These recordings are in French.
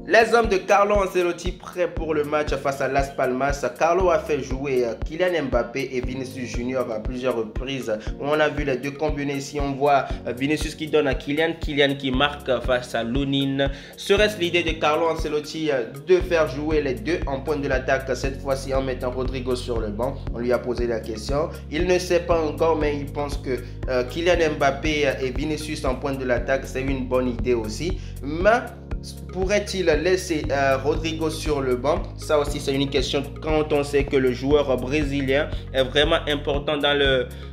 Les hommes de Carlo Ancelotti prêts pour le match face à Las Palmas. Carlo a fait jouer Kylian Mbappé et Vinicius Junior à plusieurs reprises. On a vu les deux combinés ici. On voit Vinicius qui donne à Kylian, Kylian qui marque face à Lunin. Serait-ce l'idée de Carlo Ancelotti de faire jouer les deux en pointe de l'attaque, cette fois-ci en mettant Rodrigo sur le banc? On lui a posé la question. Il ne sait pas encore, mais il pense que Kylian Mbappé et Vinicius en pointe de l'attaque, c'est une bonne idée aussi. Mais pourrait-il laisser Rodrigo sur le banc? Ça aussi, c'est une question quand on sait que le joueur brésilien est vraiment important dans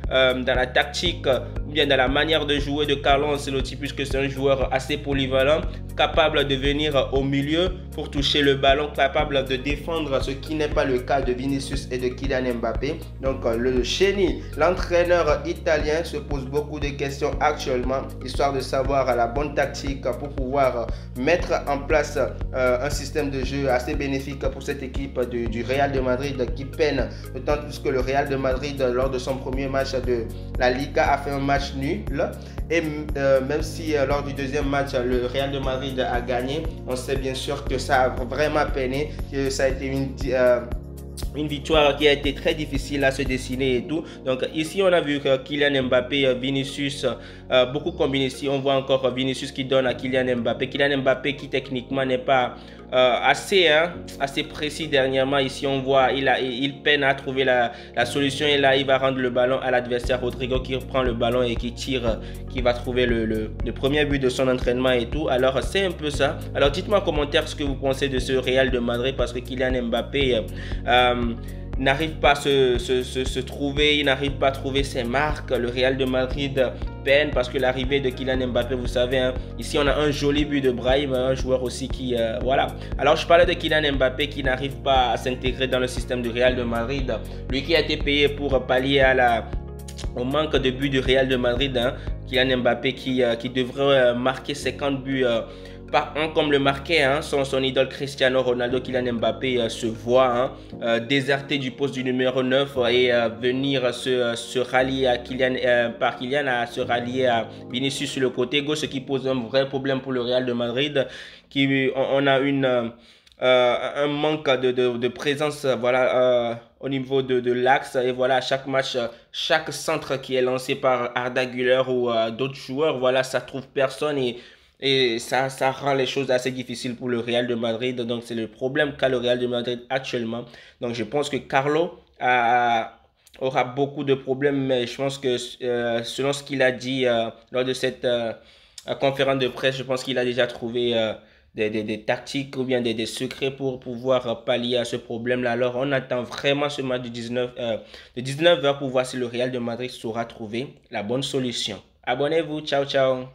la tactique ou bien dans la manière de jouer de Carlo Ancelotti, puisque c'est un joueur assez polyvalent, capable de venir au milieu pour toucher le ballon, capable de défendre, ce qui n'est pas le cas de Vinicius et de Kylian Mbappé. Donc le Chenny, l'entraîneur italien, se pose beaucoup de questions actuellement, histoire de savoir la bonne tactique pour pouvoir mettre en place un système de jeu assez bénéfique pour cette équipe du Real de Madrid qui peine, d'autant plus que le Real de Madrid, lors de son premier match de la Liga, a fait un match nul. Et même si lors du deuxième match, le Real de Madrid a gagné, on sait bien sûr que ça a vraiment peiné, que ça a été une victoire qui a été très difficile à se dessiner et tout. Donc ici on a vu que Kylian Mbappé, Vinicius, beaucoup combinés ici. On voit encore Vinicius qui donne à Kylian Mbappé. Kylian Mbappé qui techniquement n'est pas assez précis dernièrement. Ici on voit il peine à trouver la solution, et là il va rendre le ballon à l'adversaire. Rodrigo qui reprend le ballon et qui tire, qui va trouver le premier but de son entraînement et tout. Alors c'est un peu ça. Alors dites-moi en commentaire ce que vous pensez de ce Real de Madrid, parce que Kylian Mbappé n'arrive pas à se trouver, il n'arrive pas à trouver ses marques. Le Real de Madrid peine parce que l'arrivée de Kylian Mbappé, vous savez, hein, ici on a un joli but de Brahim, un joueur aussi qui voilà. Alors je parlais de Kylian Mbappé qui n'arrive pas à s'intégrer dans le système du Real de Madrid, lui qui a été payé pour pallier au manque de buts du Real de Madrid, hein. Kylian Mbappé qui devrait marquer 50 buts par an comme le marquait son idole Cristiano Ronaldo. Kylian Mbappé se voit déserté du poste du numéro 9 et venir se rallier à se rallier à Vinicius sur le côté gauche, ce qui pose un vrai problème pour le Real de Madrid, on a un manque de présence, voilà, au niveau de l'axe. Et voilà, chaque match, chaque centre qui est lancé par Arda Güler ou d'autres joueurs, voilà, ça trouve personne, et ça rend les choses assez difficiles pour le Real de Madrid. Donc c'est le problème qu'a le Real de Madrid actuellement. Donc je pense que Carlo aura beaucoup de problèmes, mais je pense que selon ce qu'il a dit lors de cette conférence de presse, je pense qu'il a déjà trouvé des tactiques ou bien des secrets pour pouvoir pallier à ce problème-là. Alors on attend vraiment ce match de 19h pour voir si le Real de Madrid saura trouver la bonne solution. Abonnez-vous, ciao ciao.